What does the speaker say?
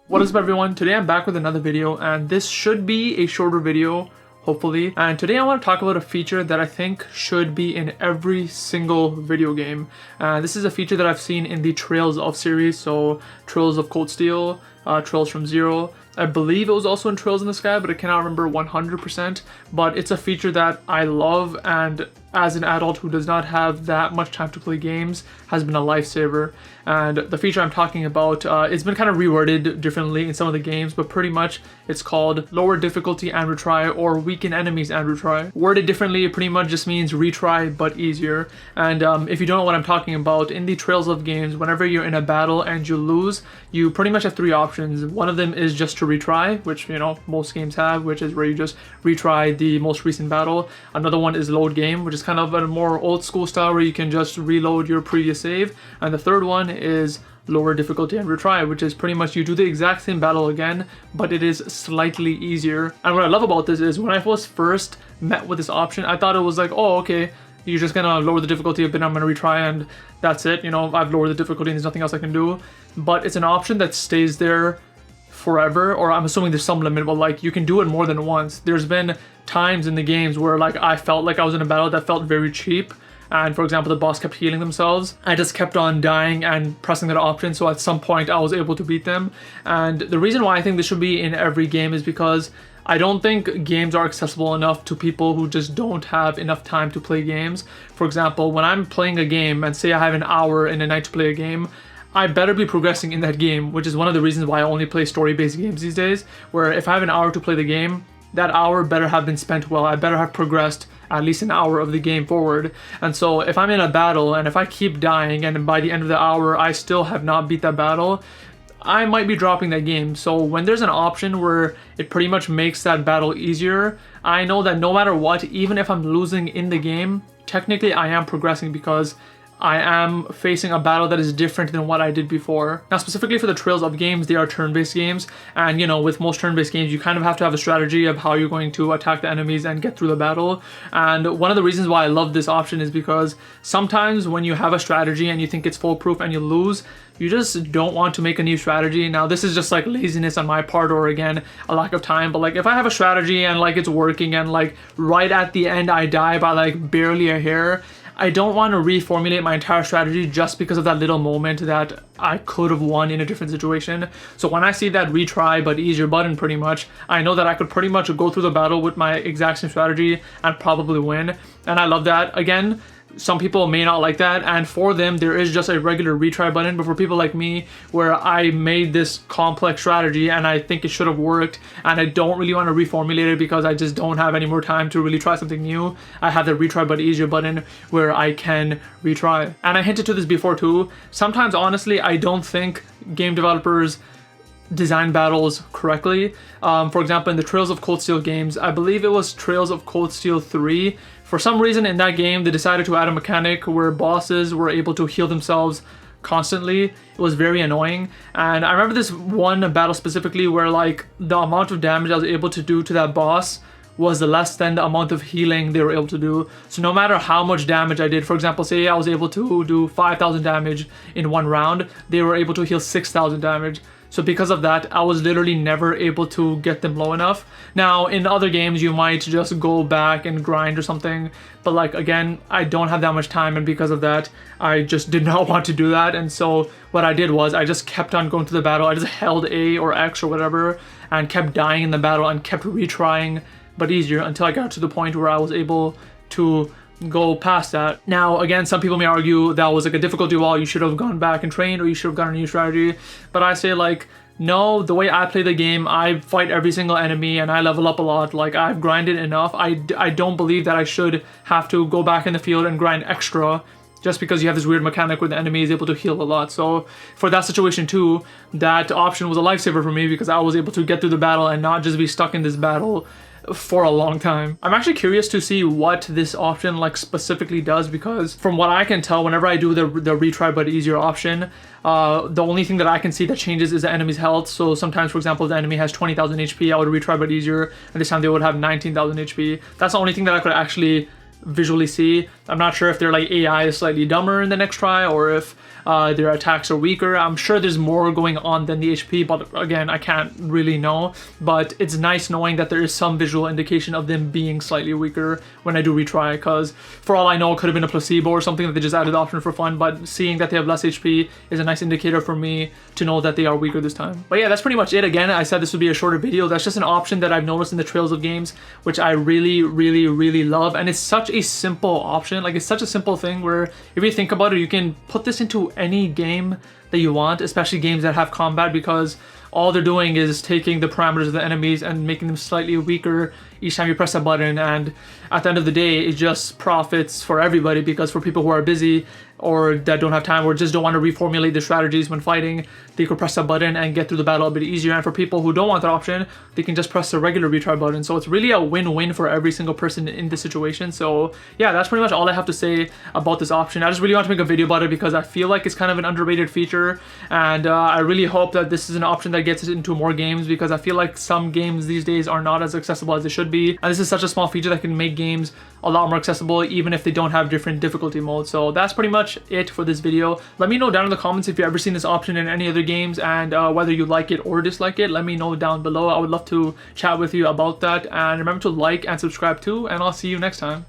What is up everyone? Today I'm back with another video, and this should be a shorter video, hopefully. And today I want to talk about a feature that I think should be in every single video game. This is a feature that I've seen in the Trails of series, so Trails of Cold Steel, Trails from Zero. I believe it was also in Trails in the Sky, but I cannot remember 100%. But it's a feature that I love, and as an adult who does not have that much time to play games, has been a lifesaver. And the feature I'm talking about, it's been kind of reworded differently in some of the games, but pretty much it's called lower difficulty and retry, or weaken enemies and retry. Worded differently, it pretty much just means retry but easier. And if you don't know what I'm talking about, in the Trails of games, whenever you're in a battle and you lose, you pretty much have three options. One of them is just to retry, which most games have, which is where you just retry the most recent battle. Another one is load game, which is kind of a more old school style where you can just reload your previous save. And the third one is lower difficulty and retry, which is pretty much you do the exact same battle again, but it is slightly easier. And what I love about this is when I was first met with this option, I thought it was like, oh, okay, you're just gonna lower the difficulty a bit, I'm gonna retry, and that's it. I've lowered the difficulty and there's nothing else I can do. But it's an option that stays there forever, or I'm assuming there's some limit, but like you can do it more than once. There's been times in the games where like I felt like I was in a battle that felt very cheap, and for example the boss kept healing themselves. I just kept on dying and pressing that option, so at some point I was able to beat them. And the reason why I think this should be in every game is because I don't think games are accessible enough to people who just don't have enough time to play games. For example, when I'm playing a game and say I have an hour in a night to play a game, I better be progressing in that game, which is one of the reasons why I only play story-based games these days, where if I have an hour to play the game, that hour better have been spent well. I better have progressed at least an hour of the game forward. And so if I'm in a battle and if I keep dying and by the end of the hour I still have not beat that battle, I might be dropping that game. So when there's an option where it pretty much makes that battle easier, I know that no matter what, even if I'm losing in the game, technically I am progressing because I am facing a battle that is different than what I did before. Now, specifically for the Trails of games, they are turn-based games, and with most turn-based games, you kind of have to have a strategy of how you're going to attack the enemies and get through the battle. And one of the reasons why I love this option is because sometimes when you have a strategy and you think it's foolproof and you lose, you just don't want to make a new strategy. Now, this is just like laziness on my part, or again, a lack of time, but like if I have a strategy and like it's working and like right at the end I die by like barely a hair, I don't want to reformulate my entire strategy just because of that little moment that I could have won in a different situation. So when I see that retry but easier button, pretty much, I know that I could pretty much go through the battle with my exact same strategy and probably win. And I love that. Again, some people may not like that, and for them there is just a regular retry button. But for people like me, where I made this complex strategy and I think it should have worked, and I don't really want to reformulate it because I just don't have any more time to really try something new, I have the retry but easier button where I can retry. And I hinted to this before too, sometimes honestly I don't think game developers design battles correctly. For example, in the Trails of Cold Steel games, I believe it was Trails of Cold Steel 3, for some reason in that game they decided to add a mechanic where bosses were able to heal themselves constantly. It was very annoying, and I remember this one battle specifically where like the amount of damage I was able to do to that boss was less than the amount of healing they were able to do. So no matter how much damage I did, for example, say I was able to do 5,000 damage in one round, they were able to heal 6,000 damage. So because of that, I was literally never able to get them low enough. Now, in other games, you might just go back and grind or something. But like, again, I don't have that much time. And because of that, I just did not want to do that. And so what I did was I just kept on going to the battle. I just held A or X or whatever and kept dying in the battle and kept retrying, but easier, until I got to the point where I was able to go past that. Now, again, some people may argue that was like a difficulty wall, you should have gone back and trained, or you should have gotten a new strategy. But I say like, no, the way I play the game, I fight every single enemy and I level up a lot. Like, I've grinded enough. I don't believe that I should have to go back in the field and grind extra just because you have this weird mechanic where the enemy is able to heal a lot. So for that situation too, that option was a lifesaver for me because I was able to get through the battle and not just be stuck in this battle for a long time. I'm actually curious to see what this option like specifically does, because from what I can tell, whenever I do the retry but easier option, the only thing that I can see that changes is the enemy's health. So sometimes, for example, if the enemy has 20,000 HP, I would retry but easier, and this time they would have 19,000 HP. That's the only thing that I could actually visually see. I'm not sure if their like AI is slightly dumber in the next try, or if their attacks are weaker. I'm sure there's more going on than the HP, but again, I can't really know. But it's nice knowing that there is some visual indication of them being slightly weaker when I do retry, because for all I know, it could have been a placebo or something that they just added the option for fun. But seeing that they have less HP is a nice indicator for me to know that they are weaker this time. But yeah, that's pretty much it. Again, I said this would be a shorter video. That's just an option that I've noticed in the Trails of games, which I really love. And it's such a simple option. Like, it's such a simple thing where if you think about it, you can put this into any game that you want, especially games that have combat, because all they're doing is taking the parameters of the enemies and making them slightly weaker each time you press a button. And at the end of the day, it just profits for everybody, because for people who are busy or that don't have time or just don't want to reformulate their strategies when fighting, they could press a button and get through the battle a bit easier. And for people who don't want that option, they can just press the regular retry button. So it's really a win-win for every single person in this situation. So yeah, that's pretty much all I have to say about this option. I just really want to make a video about it because I feel like it's kind of an underrated feature, and I really hope that this is an option that gets it into more games, because I feel like some games these days are not as accessible as they should be. And this is such a small feature that can make games a lot more accessible, even if they don't have different difficulty modes. So that's pretty much it for this video. Let me know down in the comments if you've ever seen this option in any other games, and whether you like it or dislike it. Let me know down below. I would love to chat with you about that. And remember to like and subscribe too, and I'll see you next time.